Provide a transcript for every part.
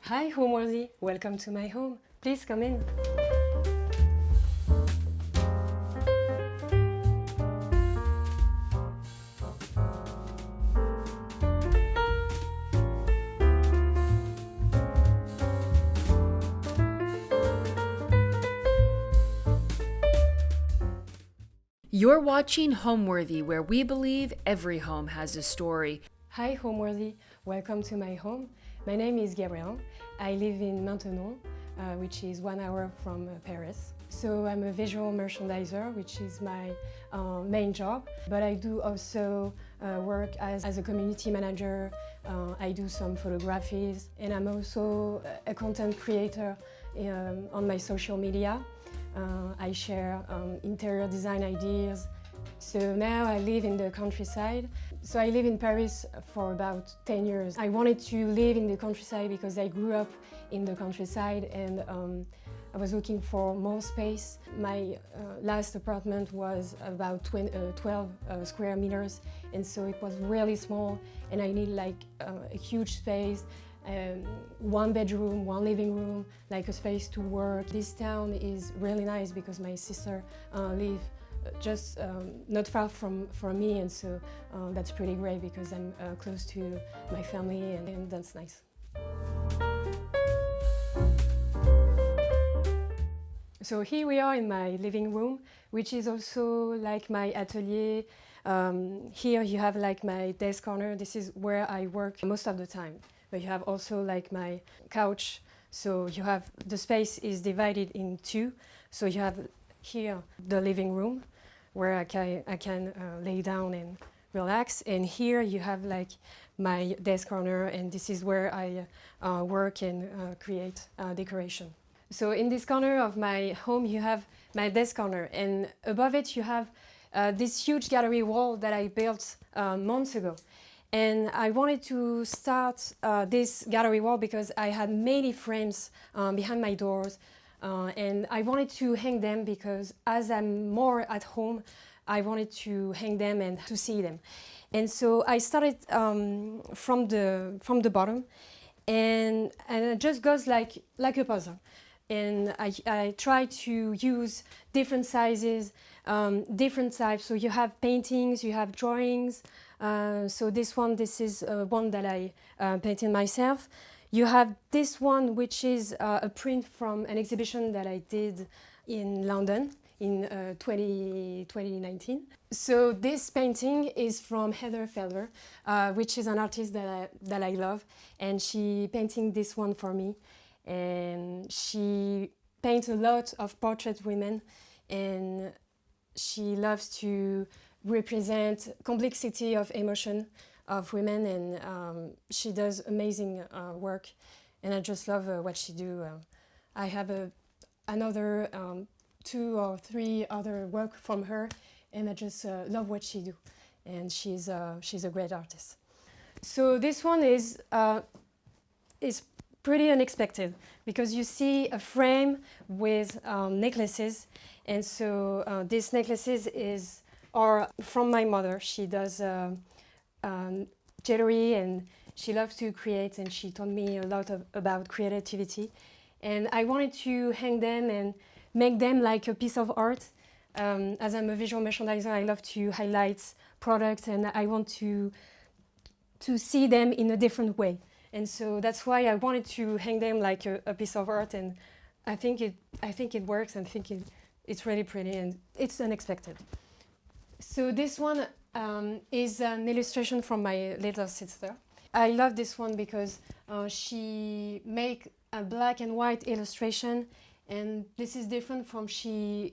Hi Homeworthy, welcome to my home. Please come in. You're watching Homeworthy, where we believe every home has a story. Hi Homeworthy, welcome to my home. My name is Gaby. I live in Maintenon, which is 1 hour from Paris. So I'm a visual merchandiser, which is my main job. But I do also work as a community manager. I do some photographies, and I'm also a content creator on my social media. I share interior design ideas. So now I live in the countryside. So I live in Paris for about 10 years. I wanted to live in the countryside because I grew up in the countryside, and I was looking for more space. My last apartment was about 12 square meters, and so it was really small, and I need like a huge space. One bedroom, one living room, like a space to work. This town is really nice because my sister lives just not far from me, and so that's pretty great because I'm close to my family, and that's nice. So here we are in my living room, which is also like my atelier. Here you have like my desk corner. This is where I work most of the time. But you have also like my couch. So you have, the space is divided in two. So you have here the living room where I can lay down and relax. And here you have like my desk corner, and this is where I work and create decoration. So in this corner of my home, you have my desk corner, and above it you have this huge gallery wall that I built months ago. And I wanted to start this gallery wall because I had many frames behind my doors, and I wanted to hang them because as I'm more at home, I wanted to hang them and to see them. And so I started from the bottom, and it just goes like a puzzle. And I try to use different sizes, different types. So you have paintings, you have drawings. So this is one that I painted myself. You have this one, which is a print from an exhibition that I did in London in 2019. So this painting is from Heather Felder, which is an artist that I love, and she painted this one for me. And she paints a lot of portrait women, and she loves to represent complexity of emotion of women, and she does amazing work, and I just love what she do. I have another 2 or 3 other work from her, and I just love what she do, and she's a great artist. So this one is pretty unexpected because you see a frame with necklaces, and so these necklaces are from my mother. She does jewelry, and she loves to create, and she taught me a lot about creativity, and I wanted to hang them and make them like a piece of art. As I'm a visual merchandiser, I love to highlight products, and I want to see them in a different way. And so that's why I wanted to hang them like a piece of art, and I think it works, and I think it's really pretty, and it's unexpected. So this one is an illustration from my little sister. I love this one because she make a black and white illustration, and this is different from she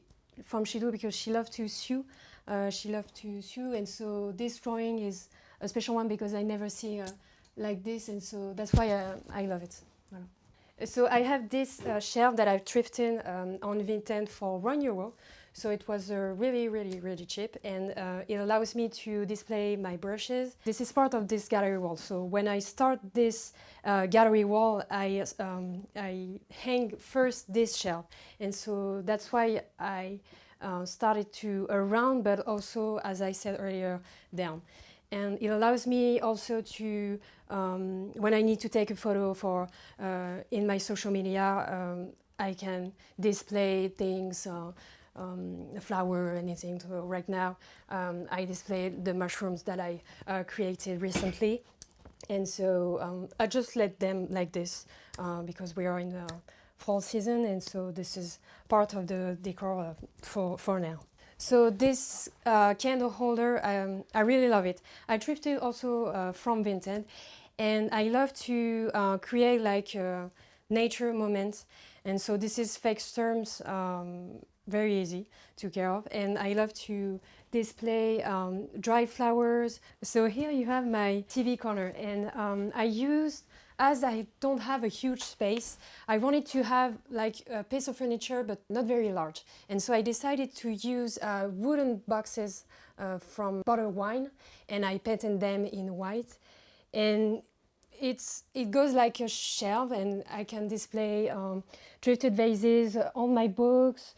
do because she loves to sew. And so this drawing is a special one because I never see like this, and so that's why I love it. Voilà. So I have this shelf that I've thrifted on Vinted for €1. So it was really, really, really cheap, and it allows me to display my brushes. This is part of this gallery wall. So when I start this gallery wall, I hang first this shelf, and so that's why I started to around, but also, as I said earlier, down. and it allows me also to, when I need to take a photo for in my social media, I can display things, a flower or anything. So right now I display the mushrooms that I created recently, and so I just let them like this because we are in the fall season, and so this is part of the decor for now. So this candle holder, I really love it. I thrifted also from Vinted, and I love to create like nature moments. And so this is fake sturms, very easy to care of. And I love to display dry flowers. So here you have my TV corner, and I used, as I don't have a huge space, I wanted to have like a piece of furniture, but not very large. And so I decided to use wooden boxes from bottled wine, and I painted them in white. And it goes like a shelf, and I can display thrifted vases on my books,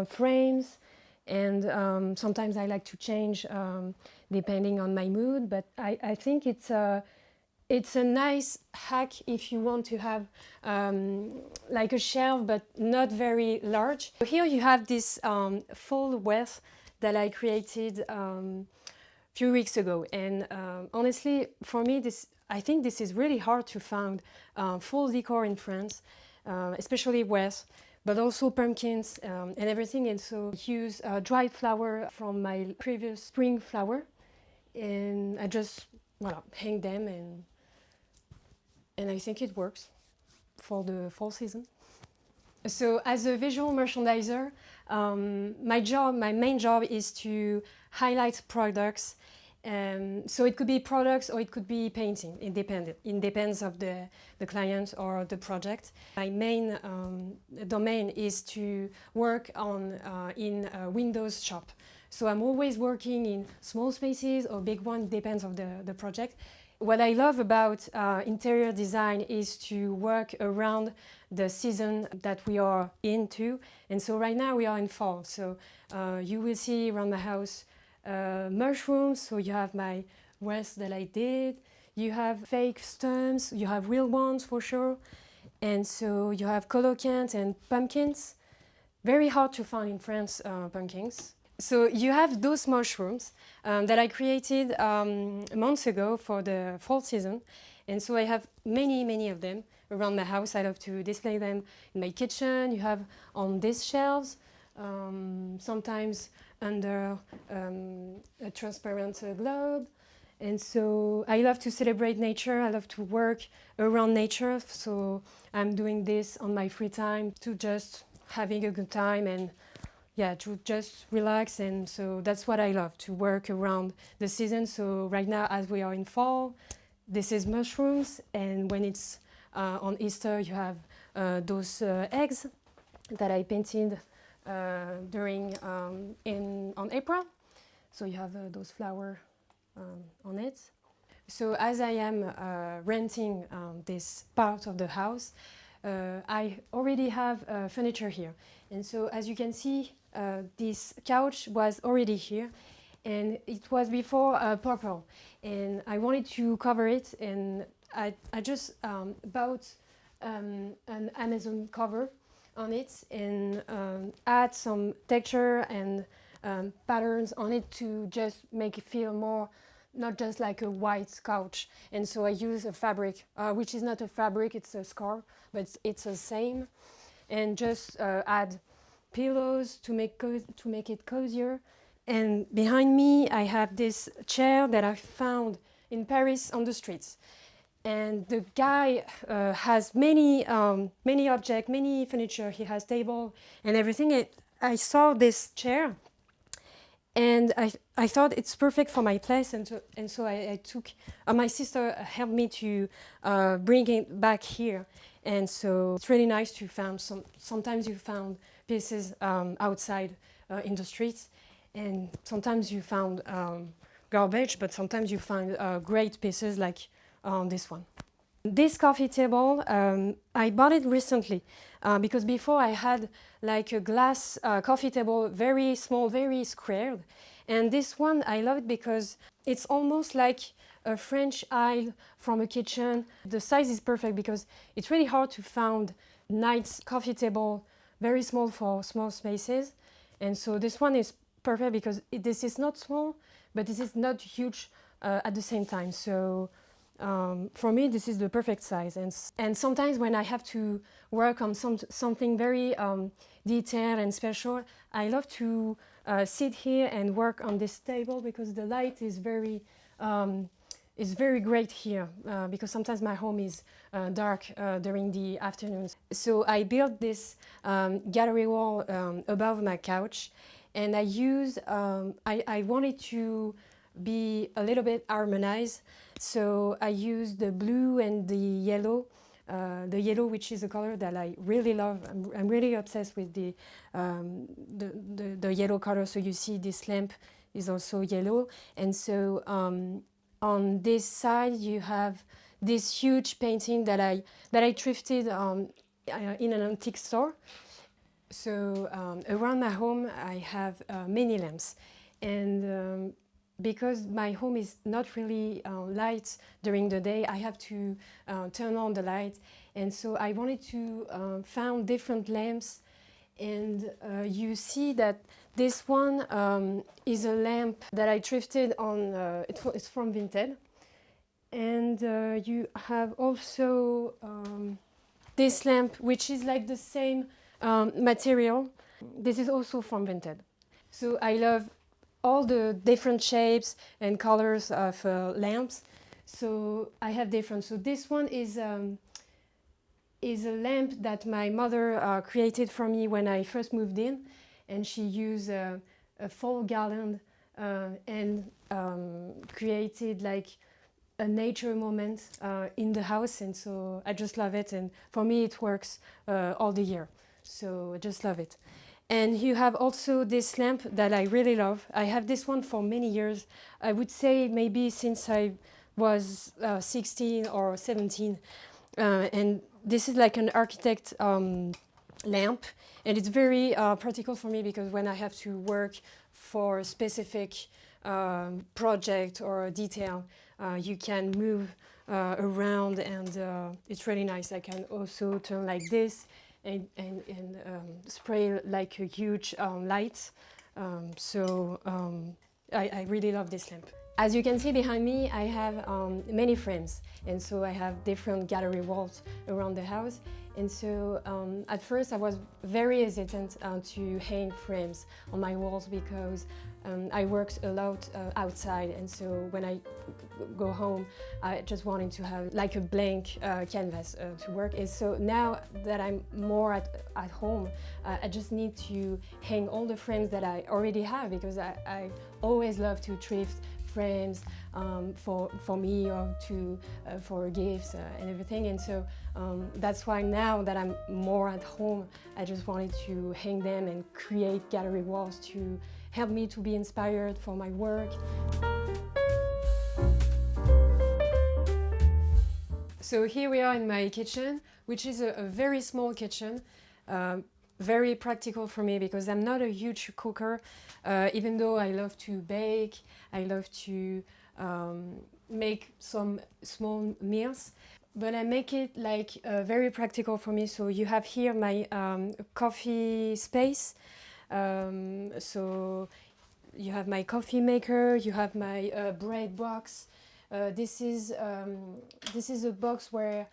frames, and sometimes I like to change depending on my mood. But I think it's a nice hack if you want to have like a shelf, but not very large. Here you have this full wreath that I created few weeks ago, and honestly, for me, I think this is really hard to find full decor in France, especially wreaths, but also pumpkins and everything. And so I use dried flower from my previous spring flower, and I just hang them, and I think it works for the fall season. So as a visual merchandiser, my main job is to highlight products. So it could be products or it could be painting. It depends of the client or the project. My main domain is to work in a Windows shop. So I'm always working in small spaces or big ones, depends of the project. What I love about interior design is to work around the season that we are into. And so right now we are in fall. So you will see around the house mushrooms. So you have my wreaths that I did. You have fake stems. You have real ones for sure. And so you have colocants and pumpkins. Very hard to find in France, pumpkins. So you have those mushrooms that I created months ago for the fall season. And so I have many of them around my house. I love to display them in my kitchen. You have on these shelves, sometimes under a transparent globe. And so I love to celebrate nature. I love to work around nature. So I'm doing this on my free time to just having a good time and to just relax. And so that's what I love, to work around the season. So right now, as we are in fall, this is mushrooms. And when it's on Easter, you have those eggs that I painted on April. So you have those flowers on it. So as I am renting this part of the house, I already have furniture here. And so as you can see, this couch was already here, and it was before purple. And I wanted to cover it, and I just bought an Amazon cover on it and add some texture and patterns on it to just make it feel more, not just like a white couch. And so I use a fabric, which is not a fabric, it's a scarf, but it's the same. And just add pillows to make it cozier. And behind me, I have this chair that I found in Paris on the streets. And the guy has many objects, many furniture. He has table and everything. I saw this chair, and I thought it's perfect for my place. And so I took. My sister helped me to bring it back here. And so it's really nice to find sometimes you found pieces outside in the streets, and sometimes you found garbage, but sometimes you find great pieces like this one. This coffee table, I bought it recently because before I had like a glass coffee table, very small, very squared. And this one, I love it because It's almost like a French aisle from a kitchen. The size is perfect because it's really hard to find nice coffee table, very small for small spaces. And so this one is perfect because this is not small, but this is not huge at the same time. So for me, this is the perfect size. And sometimes when I have to work on something very detailed and special, I love to sit here and work on this table because the light is very great here because sometimes my home is dark during the afternoons. So I built this gallery wall above my couch, and I wanted to be a little bit harmonized. So I used the blue and the yellow, which is a color that I really love. I'm really obsessed with the yellow color. So you see this lamp is also yellow. And so on this side you have this huge painting that I thrifted in an antique store. So around my home I have many lamps, and because my home is not really light during the day, I have to turn on the light. And so I wanted to find different lamps. And you see that this one is a lamp that I thrifted on, it's from Vinted. And you have also this lamp, which is like the same material. This is also from Vinted. So I love all the different shapes and colors of lamps. So I have different. So this one is a lamp that my mother created for me when I first moved in, and she used a fall garland and created like a nature moment in the house, and so I just love it, and for me it works all the year, so I just love it. And you have also this lamp that I really love. I have this one for many years. I would say maybe since I was 16 or 17. And this is like an architect lamp. And it's very practical for me because when I have to work for a specific project or a detail, you can move around, and it's really nice. I can also turn like this and spray like a huge light. I really love this lamp. As you can see behind me, I have many frames, and so I have different gallery walls around the house. And so at first I was very hesitant to hang frames on my walls because I worked a lot outside, and so when I go home I just wanted to have like a blank canvas to work. And so now that I'm more at home, I just need to hang all the frames that I already have, because I always love to thrift frames for me or for gifts and everything. And so that's why now that I'm more at home, I just wanted to hang them and create gallery walls to help me to be inspired for my work. So here we are in my kitchen, which is a very small kitchen. Very practical for me because I'm not a huge cooker, even though I love to bake, I love to make some small meals, but I make it like very practical for me. So you have here my coffee space. So you have my coffee maker, you have my bread box. This is a box where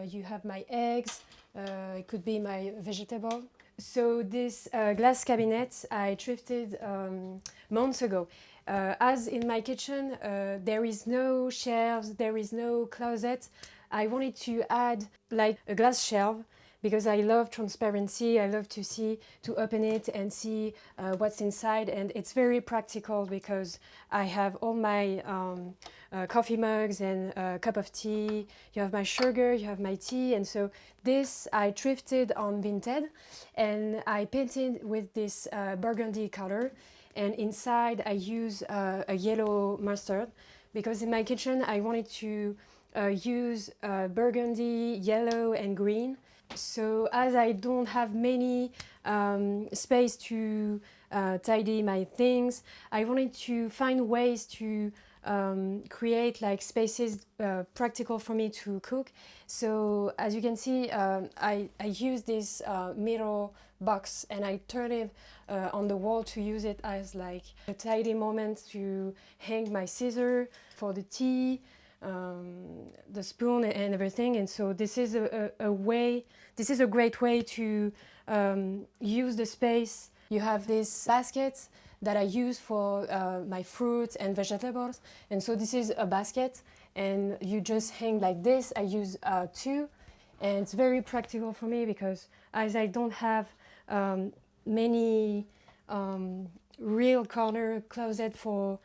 you have my eggs. It could be my vegetable. So this glass cabinet I thrifted months ago. As in my kitchen there is no shelves, there is no closet, I wanted to add like a glass shelf because I love transparency. I love to open it and see what's inside, and it's very practical because I have all my coffee mugs and a cup of tea. You have my sugar, you have my tea, and so this I thrifted on Vinted, and I painted with this burgundy color, and inside I use a yellow mustard because in my kitchen I wanted to use burgundy, yellow and green. So as I don't have many space to tidy my things, I wanted to find ways to create like spaces practical for me to cook. So as you can see, I use this mirror box and I turn it on the wall to use it as like a tidy moment to hang my scissor for the tea, the spoon and everything. And so this is this is a great way to use the space. You have this basket that I use for my fruits and vegetables. And so this is a basket and you just hang like this. I use two, and it's very practical for me because as I don't have many real corner closet for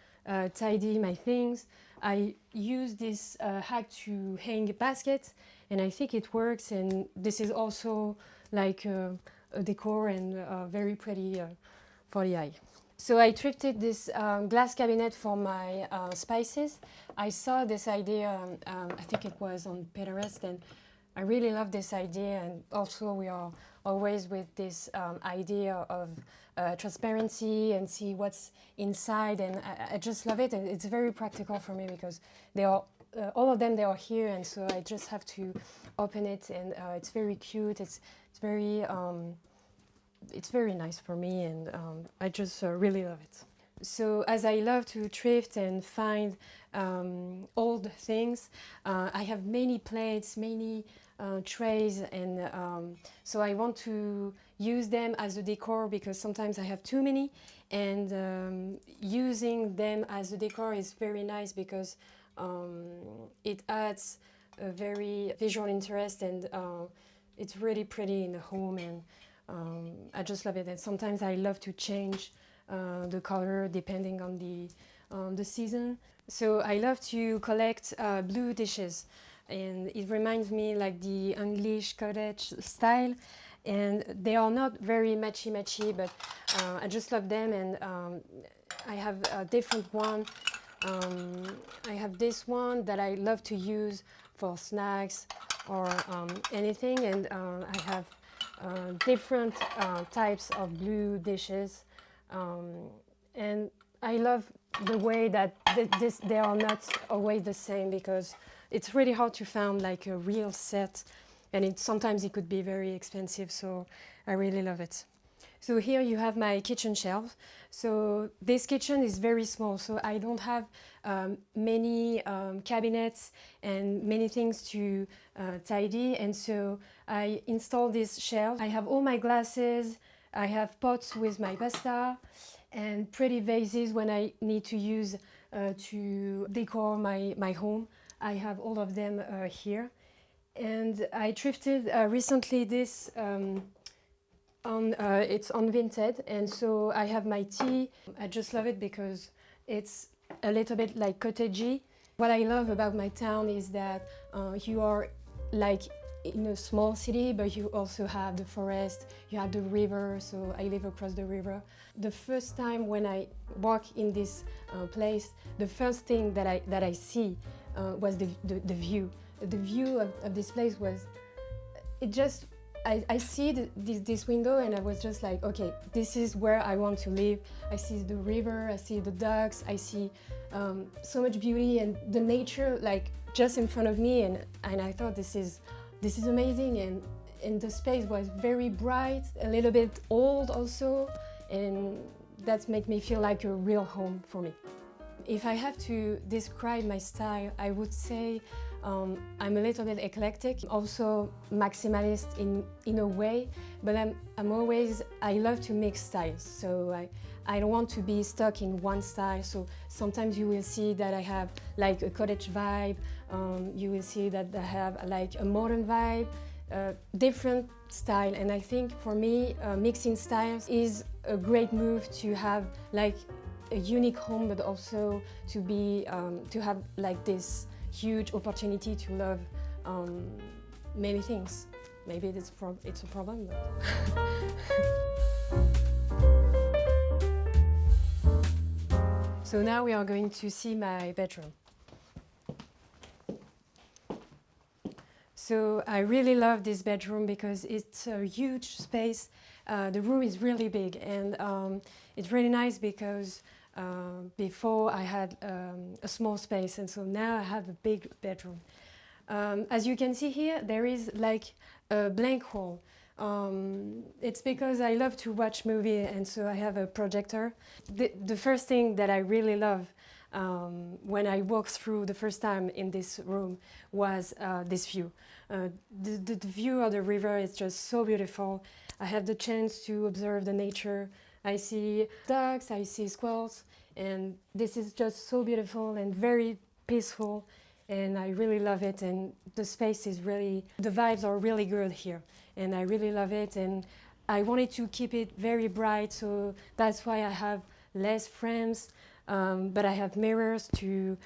tidy my things, I use this hack to hang baskets, and I think it works. And this is also like a decor and very pretty for the eye. So I thrifted this glass cabinet for my spices. I saw this idea, I think it was on Pinterest, and I really love this idea. And also we are always with this idea of transparency and see what's inside, and I just love it. And it's very practical for me because they are all of them, they are here, and so I just have to open it, and it's very cute. It's very nice for me, and I just really love it. So as I love to thrift and find old things, I have many plates, many trays, and so I want to use them as a decor because sometimes I have too many, and using them as a decor is very nice because it adds a very visual interest, and it's really pretty in the home, and I just love it. And sometimes I love to change the color depending on the season. So I love to collect blue dishes, and it reminds me like the English cottage style, and they are not very matchy, but I just love them. And I have a different one. I have this one that I love to use for snacks or anything, and I have different types of blue dishes, and I love the way that they are not always the same because it's really hard to find like a real set, and sometimes it could be very expensive, so I really love it. So here you have my kitchen shelf. So this kitchen is very small, so I don't have many cabinets and many things to tidy, and so I installed this shelf. I have all my glasses, I have pots with my pasta, and pretty vases when I need to use to decor my home. I have all of them here. And I thrifted recently this it's on Vinted, and so I have my tea. I just love it because it's a little bit like cottagey. What I love about my town is that you are like in a small city, but you also have the forest, you have the river, so I live across the river. The first time when I walk in this place, the first thing that I see was the view. The view of this place was, it just, I see this window, and I was just like, okay, this is where I want to live. I see the river, I see the ducks, I see so much beauty and the nature like just in front of me, and I thought this is amazing, and the space was very bright, a little bit old also, and that made me feel like a real home for me. If I have to describe my style, I would say I'm a little bit eclectic, also maximalist in a way, but I love to mix styles, so I don't want to be stuck in one style. So sometimes you will see that I have like a cottage vibe, you will see that I have like a modern vibe, different style, and I think for me mixing styles is a great move to have like a unique home, but also to have like this huge opportunity to love many things. Maybe it's a problem, but So now we are going to see my bedroom. So I really love this bedroom because it's a huge space. The room is really big, and it's really nice because Before I had a small space, and so now I have a big bedroom. As you can see here, there is like a blank wall. It's because I love to watch movies, and so I have a projector. The first thing that I really love when I walked through the first time in this room was this view. The view of the river is just so beautiful. I have the chance to observe the nature. I see ducks, I see squirrels, and this is just so beautiful and very peaceful, and I really love it. And the space is really, the vibes are really good here, and I really love it. And I wanted to keep it very bright, so that's why I have less frames, but I have mirrors to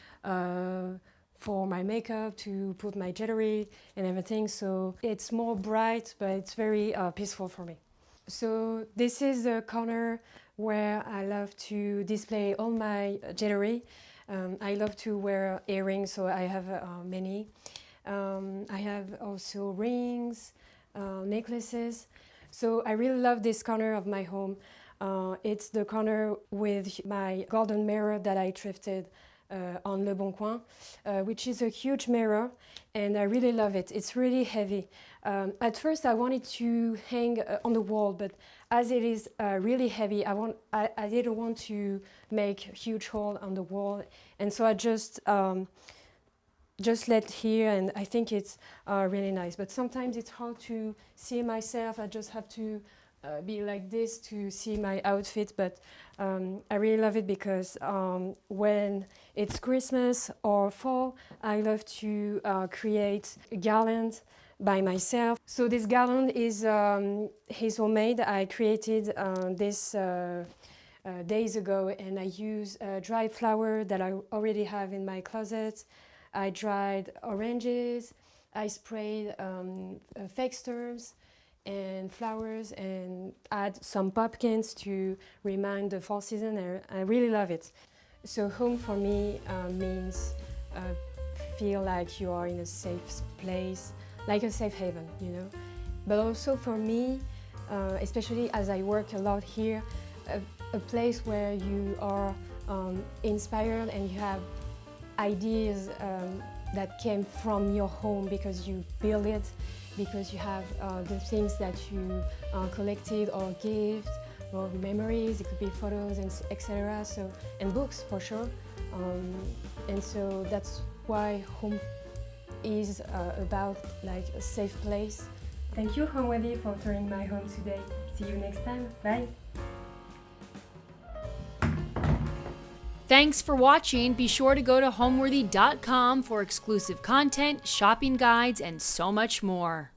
for my makeup, to put my jewelry and everything. So it's more bright, but it's very peaceful for me. So this is the corner where I love to display all my jewelry. I love to wear earrings, so I have many. I have also rings, necklaces. So I really love this corner of my home. It's the corner with my golden mirror that I thrifted on Le Bon Coin, which is a huge mirror, and I really love it. It's really heavy. At first I wanted to hang on the wall, but as it is really heavy, I didn't want to make a huge hole on the wall, and so I just let here, and I think it's really nice. But sometimes it's hard to see myself. I just have to be like this to see my outfit, but I really love it because when it's Christmas or fall, I love to create a garland by myself. So this garland is homemade. I created this days ago, and I use dried flower that I already have in my closet. I dried oranges, I sprayed fake stems and flowers, and add some pumpkins to remind the fall season. I really love it. So home for me means feel like you are in a safe place, like a safe haven, you know. But also for me, especially as I work a lot here, a place where you are inspired and you have ideas that came from your home because you build it, because you have the things that you collected or gifts or memories. It could be photos and etc. So, and books for sure. And so that's why home is about like a safe place. Thank you, Homeworthy, for touring my home today. See you next time. Bye. Thanks for watching. Be sure to go to homeworthy.com for exclusive content, shopping guides, and so much more.